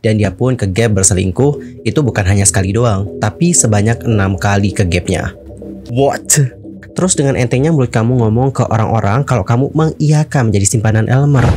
Dan dia pun ke gap berselingkuh, itu bukan hanya sekali doang, tapi sebanyak 6 kali ke gapnya. What? Terus dengan entengnya mulut kamu ngomong ke orang-orang kalau kamu mengiyakan menjadi simpanan Elmer.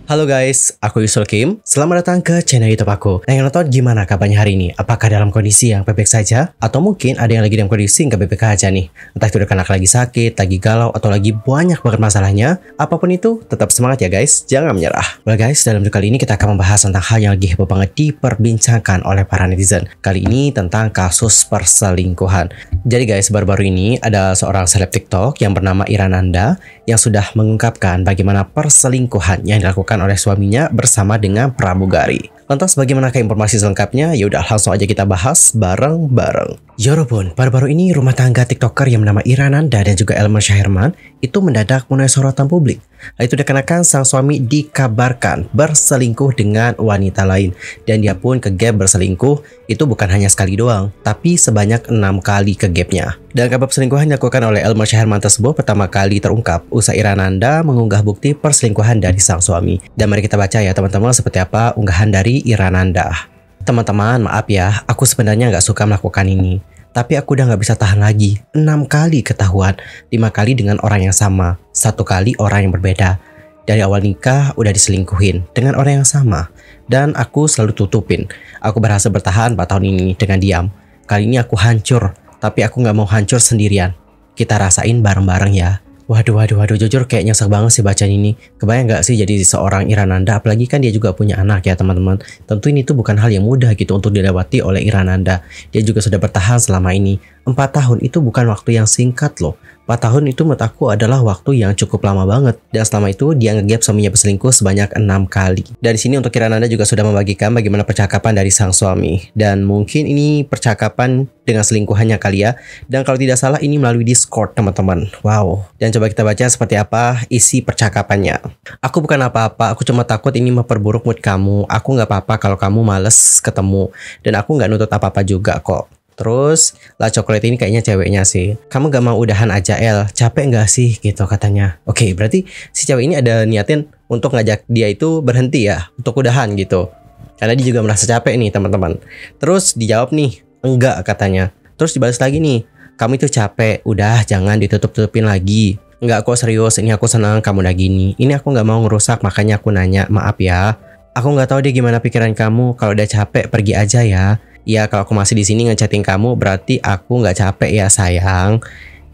Halo guys, aku Yusul Kim. Selamat datang ke channel YouTube aku. Nah, yang nonton gimana kabarnya hari ini? Apakah dalam kondisi yang baik-baik saja? Atau mungkin ada yang lagi dalam kondisi nggak baik-baik aja nih? Entah itu karena lagi sakit, lagi galau, atau lagi banyak banget masalahnya. Apapun itu, tetap semangat ya guys. Jangan menyerah. Well guys, dalam video kali ini kita akan membahas tentang hal yang lagi heboh banget diperbincangkan oleh para netizen. Kali ini tentang kasus perselingkuhan. Jadi guys, baru-baru ini ada seorang seleb TikTok yang bernama Irananda yang sudah mengungkapkan bagaimana perselingkuhan yang dilakukan oleh suaminya bersama dengan pramugari. Lantas bagaimanakah informasi selengkapnya? Yaudah langsung aja kita bahas bareng-bareng. Yorobun, baru-baru ini rumah tangga TikToker yang bernama Irananda dan juga Elmer Syahirman itu mendadak menuai sorotan publik. Itu dikarenakan sang suami dikabarkan berselingkuh dengan wanita lain. Dan dia pun ke gap berselingkuh, itu bukan hanya sekali doang, tapi sebanyak 6 kali ke gapnya. Dan kabar perselingkuhan yang dilakukan oleh Elmer Syahirman tersebut pertama kali terungkap usai Irananda mengunggah bukti perselingkuhan dari sang suami. Dan mari kita baca ya teman-teman seperti apa unggahan dari Irananda. Teman-teman, maaf ya, aku sebenarnya nggak suka melakukan ini. Tapi aku udah nggak bisa tahan lagi. 6 kali ketahuan, 5 kali dengan orang yang sama, 1 kali orang yang berbeda. Dari awal nikah udah diselingkuhin dengan orang yang sama. Dan aku selalu tutupin. Aku berhasil bertahan 4 tahun ini dengan diam. Kali ini aku hancur, tapi aku nggak mau hancur sendirian. Kita rasain bareng-bareng ya. Waduh, jujur kayak nyesek banget sih baca ini. Kebayang gak sih jadi seorang Irananda, apalagi kan dia juga punya anak ya teman-teman. Tentu ini tuh bukan hal yang mudah gitu untuk dilewati oleh Irananda. Dia juga sudah bertahan selama ini. 4 tahun itu bukan waktu yang singkat loh. 4 tahun itu menurut aku adalah waktu yang cukup lama banget. Dan selama itu dia ngegap suaminya berselingkuh sebanyak 6 kali. Dari sini untuk Irananda juga sudah membagikan bagaimana percakapan dari sang suami. Dan mungkin ini percakapan dengan selingkuhannya kali ya. Dan kalau tidak salah ini melalui Discord teman-teman. Wow. Dan coba kita baca seperti apa isi percakapannya. Aku bukan apa-apa, aku cuma takut ini memperburuk mood kamu. Aku nggak apa-apa kalau kamu males ketemu. Dan aku nggak nuntut apa-apa juga kok. Terus lah coklat ini kayaknya ceweknya sih. Kamu gak mau udahan aja El, capek gak sih gitu katanya. Oke, berarti si cewek ini ada niatin untuk ngajak dia itu berhenti ya, untuk udahan gitu. Karena dia juga merasa capek nih teman-teman. Terus dijawab nih, enggak katanya. Terus dibalas lagi nih, kamu itu capek, udah jangan ditutup-tutupin lagi. Enggak kok serius, ini aku senang kamu udah gini. Ini aku gak mau ngerusak makanya aku nanya, maaf ya. Aku gak tahu deh gimana pikiran kamu, kalau udah capek pergi aja ya. Ya kalau aku masih di sini ngechatin kamu berarti aku nggak capek ya sayang.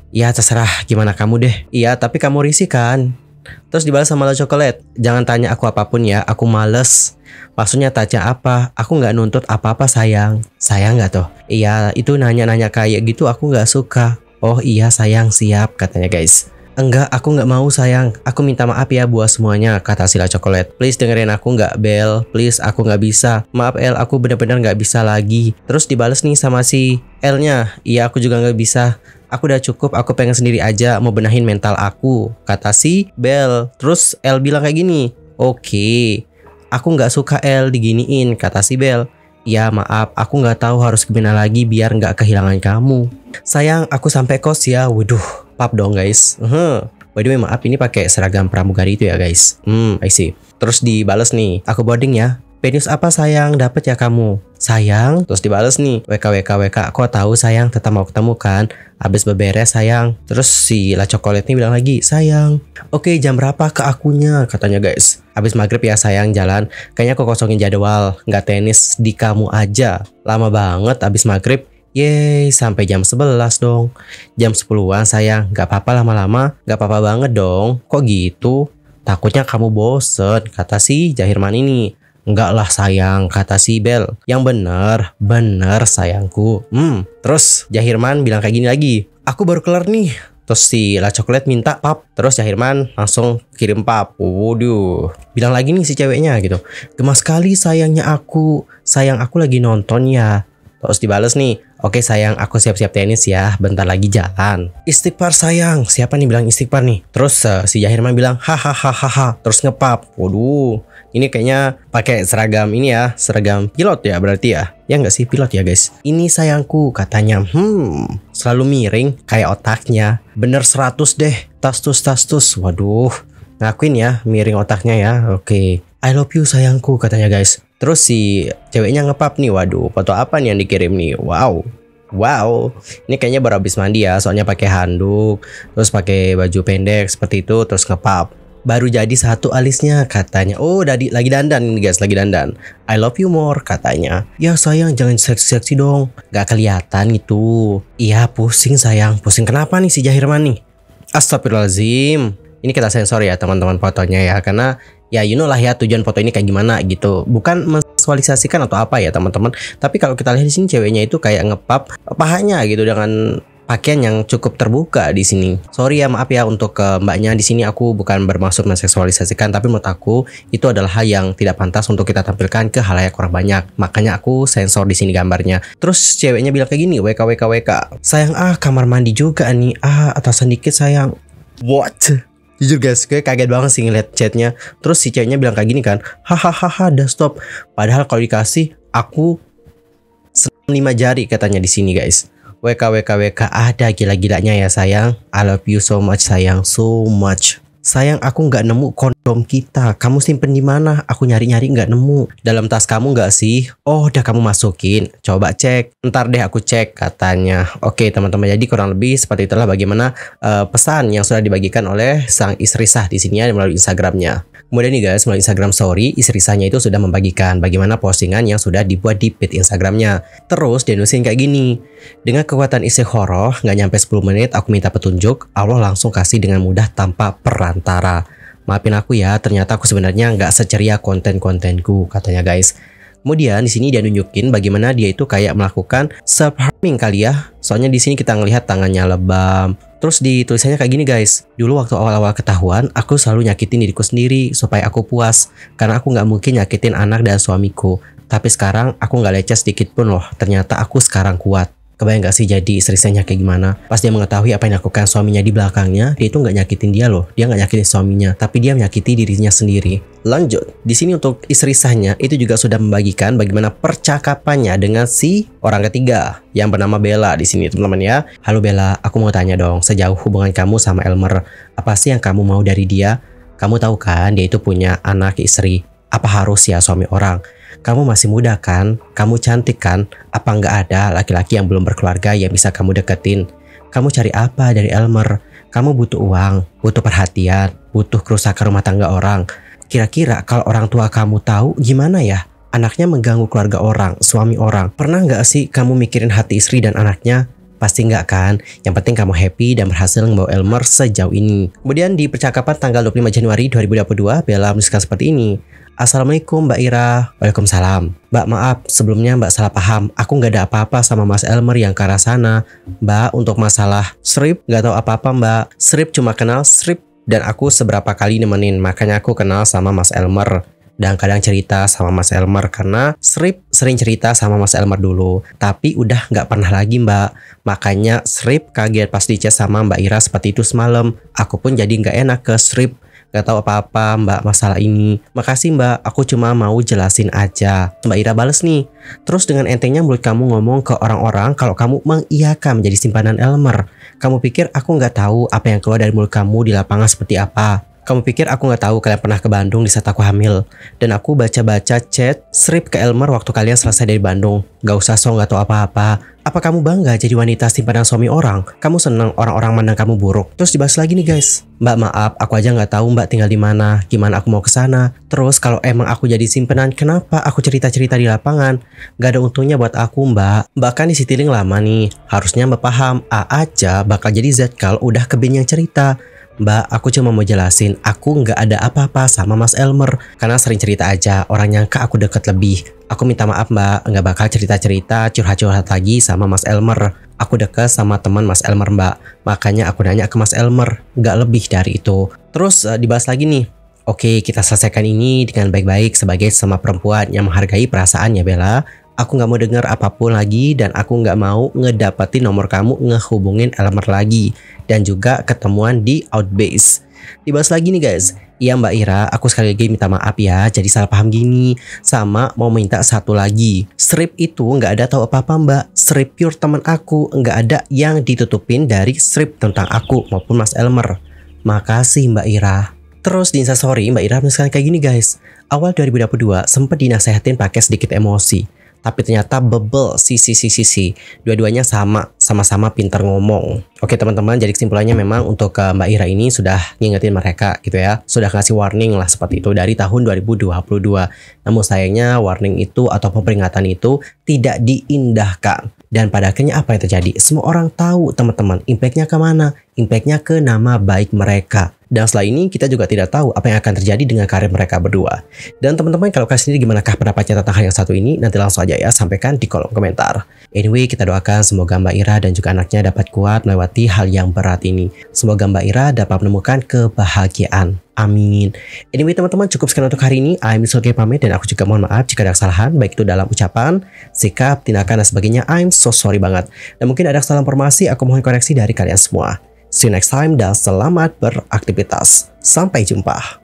Ya terserah gimana kamu deh. Iya tapi kamu risih kan. Terus dibalas sama coklat. Jangan tanya aku apapun ya, aku males. Maksudnya tanya apa? Aku nggak nuntut apa-apa sayang. Sayang nggak tuh? Iya itu nanya-nanya kayak gitu aku nggak suka. Oh iya sayang siap katanya guys. Enggak, aku nggak mau sayang. Aku minta maaf ya buat semuanya, kata si coklat. Please dengerin aku nggak Bel. Please aku nggak bisa. Maaf El, aku benar-benar nggak bisa lagi. Terus dibales nih sama si L-nya. Iya aku juga nggak bisa. Aku udah cukup, aku pengen sendiri aja mau benahin mental aku, kata si Bel. Terus L bilang kayak gini. Oke, aku nggak suka L diginiin, kata si Bel. Ya maaf, aku nggak tahu harus gimana lagi biar nggak kehilangan kamu. Sayang, aku sampai kos ya. Waduh, pap dong guys. By the way maaf ini pakai seragam pramugari itu ya guys. I see. Terus dibales nih, aku boarding ya. Penis apa sayang dapat ya kamu? Sayang. Terus dibales nih, WK. Kok tahu sayang tetap mau ketemu kan? Habis beberes sayang. Terus si coklat ini bilang lagi, sayang. Oke jam berapa ke akunya? Katanya guys. Habis maghrib ya sayang jalan. Kayaknya aku kosongin jadwal. Nggak tenis di kamu aja. Lama banget habis maghrib. Yeay, sampai jam 11 dong. Jam 10-an sayang. Gak apa-apa lama-lama. Gak apa-apa banget dong. Kok gitu? Takutnya kamu bosen, kata si Jahirman ini. Enggak lah sayang, kata si Bel. Yang bener sayangku. Terus Jahirman bilang kayak gini lagi. Aku baru kelar nih. Terus si coklat minta pap. Terus Jahirman langsung kirim pap. Waduh. Bilang lagi nih si ceweknya gitu. Gemas sekali sayangnya aku. Sayang aku lagi nonton ya. Terus dibales nih, oke sayang aku siap-siap tenis ya, bentar lagi jalan. Istighfar sayang, siapa nih bilang istighfar nih? Terus si Jahirman bilang hahaha, terus ngepap. Waduh, ini kayaknya pakai seragam ini ya, seragam pilot ya berarti ya. Ya nggak sih pilot ya guys. Ini sayangku katanya, selalu miring kayak otaknya. Bener 100 deh, tastus. Waduh, ngakuin ya miring otaknya ya, oke. I love you sayangku katanya guys. Terus si ceweknya ngepap nih, waduh, foto apa nih yang dikirim nih? Wow. Wow, ini kayaknya baru habis mandi ya, soalnya pakai handuk, terus pakai baju pendek seperti itu, terus ngepap. Baru jadi satu alisnya katanya. Oh, lagi dandan nih guys, lagi dandan. I love you more katanya. Ya sayang, jangan seksi-seksi dong. Gak kelihatan itu. Iya pusing sayang, pusing kenapa nih si Jahirman nih? Astagfirullahaladzim. Ini kita sensor ya teman-teman fotonya ya, karena ya you know lah ya tujuan foto ini kayak gimana gitu. Bukan menvisualisasikan atau apa ya teman-teman. Tapi kalau kita lihat di sini ceweknya itu kayak ngepap pahanya gitu dengan pakaian yang cukup terbuka di sini. Sorry ya, maaf ya untuk mbaknya, di sini aku bukan bermaksud menseksualisasikan, tapi menurut aku itu adalah hal yang tidak pantas untuk kita tampilkan ke halayak orang banyak. Makanya aku sensor di sini gambarnya. Terus ceweknya bilang kayak gini, WK. Sayang kamar mandi juga nih. Atasan dikit sayang. What? Jujur guys, gue kaget banget sih ngeliat chatnya. Terus si ceweknya bilang kayak gini kan, hahaha, udah stop. Padahal kalau dikasih, aku 5 jari katanya di sini guys. WK, ada gila-gilanya ya sayang. I love you so much sayang, so much. Sayang, aku nggak nemu kondom kita. Kamu simpen di mana? Aku nyari-nyari nggak nemu. Dalam tas kamu nggak sih? Oh, udah kamu masukin. Coba cek. Ntar deh aku cek katanya. Oke teman-teman, jadi kurang lebih seperti itulah bagaimana pesan yang sudah dibagikan oleh sang istri sah di sini melalui Instagramnya. Kemudian nih guys, melalui Instagram Story, istri sahnya itu sudah membagikan bagaimana postingan yang sudah dibuat di feed Instagramnya. Terus dia nulisin kayak gini. Dengan kekuatan istikharah, nggak nyampe 10 menit aku minta petunjuk, Allah langsung kasih dengan mudah tanpa perantara. Maafin aku ya, ternyata aku sebenarnya nggak seceria konten-kontenku katanya guys. Kemudian di sini dia nunjukin bagaimana dia itu kayak melakukan self harming kali ya. Soalnya di sini kita ngelihat tangannya lebam. Terus di tulisannya kayak gini guys. Dulu waktu awal-awal ketahuan, aku selalu nyakitin diriku sendiri supaya aku puas. Karena aku nggak mungkin nyakitin anak dan suamiku. Tapi sekarang aku nggak lecet sedikit pun loh. Ternyata aku sekarang kuat. Kebayang gak sih jadi istri saya kayak gimana? Pas dia mengetahui apa yang dilakukan suaminya di belakangnya, dia itu nggak nyakitin dia loh. Dia nggak nyakitin suaminya, tapi dia menyakiti dirinya sendiri. Lanjut, di sini untuk istri sahnya itu juga sudah membagikan bagaimana percakapannya dengan si orang ketiga yang bernama Bella di sini teman-teman ya. Halo Bella, aku mau tanya dong, sejauh hubungan kamu sama Elmer, apa sih yang kamu mau dari dia? Kamu tahu kan dia itu punya anak istri. Apa harus ya suami orang? Kamu masih muda kan? Kamu cantik kan? Apa nggak ada laki-laki yang belum berkeluarga yang bisa kamu deketin? Kamu cari apa dari Elmer? Kamu butuh uang, butuh perhatian, butuh kerusakan rumah tangga orang. Kira-kira kalau orang tua kamu tahu gimana ya? Anaknya mengganggu keluarga orang, suami orang. Pernah nggak sih kamu mikirin hati istri dan anaknya? Pasti nggak kan? Yang penting kamu happy dan berhasil membawa Elmer sejauh ini. Kemudian di percakapan tanggal 25 Januari 2022, Bella menuliskan seperti ini. Assalamualaikum Mbak Ira. Waalaikumsalam. Mbak maaf, sebelumnya Mbak salah paham. Aku nggak ada apa-apa sama Mas Elmer yang ke arah sana. Mbak, untuk masalah Srip nggak tahu apa-apa Mbak. Srip cuma kenal Srip dan aku seberapa kali nemenin. Makanya aku kenal sama Mas Elmer. Dan kadang cerita sama Mas Elmer karena Srip sering cerita sama Mas Elmer dulu. Tapi udah nggak pernah lagi Mbak. Makanya Srip kaget pas di chat sama Mbak Ira seperti itu semalam. Aku pun jadi nggak enak ke Srip. Gak tahu apa-apa Mbak masalah ini. Makasih Mbak, aku cuma mau jelasin aja. Mbak Ira bales nih. Terus dengan entengnya mulut kamu ngomong ke orang-orang kalau kamu mengiyakan menjadi simpanan Elmer. Kamu pikir aku gak tahu apa yang keluar dari mulut kamu di lapangan seperti apa? Kamu pikir aku gak tahu kalian pernah ke Bandung di saat aku hamil? Dan aku baca-baca chat Srip ke Elmer waktu kalian selesai dari Bandung. Gak usah so gak tahu apa-apa. Apa kamu bangga jadi wanita simpanan suami orang? Kamu seneng orang-orang mandang kamu buruk? Terus dibahas lagi nih guys. Mbak maaf, aku aja nggak tahu Mbak tinggal di mana, gimana aku mau ke sana. Terus kalau emang aku jadi simpenan, kenapa aku cerita-cerita di lapangan? Gak ada untungnya buat aku Mbak. Mbak kan di Citylink lama nih. Harusnya Mbak paham, A aja bakal jadi Z kalau udah ke Ben yang cerita. Mbak, aku cuma mau jelasin, aku nggak ada apa-apa sama Mas Elmer. Karena sering cerita aja, orang nyangka aku deket lebih. Aku minta maaf Mbak, nggak bakal cerita-cerita curhat-curhat lagi sama Mas Elmer. Aku deket sama teman Mas Elmer Mbak. Makanya aku nanya ke Mas Elmer, nggak lebih dari itu. Terus dibahas lagi nih. Oke, kita selesaikan ini dengan baik-baik sebagai sesama perempuan yang menghargai perasaan ya Bella. Aku nggak mau dengar apapun lagi dan aku nggak mau ngedapetin nomor kamu ngehubungin Elmer lagi. Dan juga ketemuan di Outbase. Dibahas lagi nih guys. Iya Mbak Ira, aku sekali lagi minta maaf ya. Jadi salah paham gini. Sama mau minta satu lagi. Srip itu nggak ada tahu apa-apa Mbak. Srip pure teman aku. Nggak ada yang ditutupin dari Srip tentang aku maupun Mas Elmer. Makasih Mbak Ira. Terus di Instastory Mbak Ira menuliskan kayak gini guys. Awal 2022 sempat dinasehatin pakai sedikit emosi. Tapi ternyata bebel sisi. Dua-duanya sama-sama pintar ngomong. Oke teman-teman, jadi kesimpulannya memang untuk Mbak Ira ini sudah ngingetin mereka gitu ya. Sudah ngasih warning lah seperti itu dari tahun 2022. Namun sayangnya warning itu atau peringatan itu tidak diindahkan. Dan pada akhirnya apa yang terjadi? Semua orang tahu teman-teman, impactnya kemana? Impactnya ke nama baik mereka. Dan setelah ini kita juga tidak tahu apa yang akan terjadi dengan karir mereka berdua. Dan teman-teman, kalau kalian sendiri gimanakah pendapatnya tentang hal yang satu ini? Nanti langsung aja ya sampaikan di kolom komentar. Anyway, kita doakan semoga Mbak Ira dan juga anaknya dapat kuat melewati hal yang berat ini. Semoga Mbak Ira dapat menemukan kebahagiaan. Amin. Anyway teman-teman, cukup sekian untuk hari ini. I'm Sulke pamit dan aku juga mohon maaf jika ada kesalahan, baik itu dalam ucapan, sikap, tindakan dan sebagainya. I'm so sorry banget. Dan mungkin ada kesalahan informasi, aku mohon koreksi dari kalian semua. See you next time dan selamat beraktivitas. Sampai jumpa.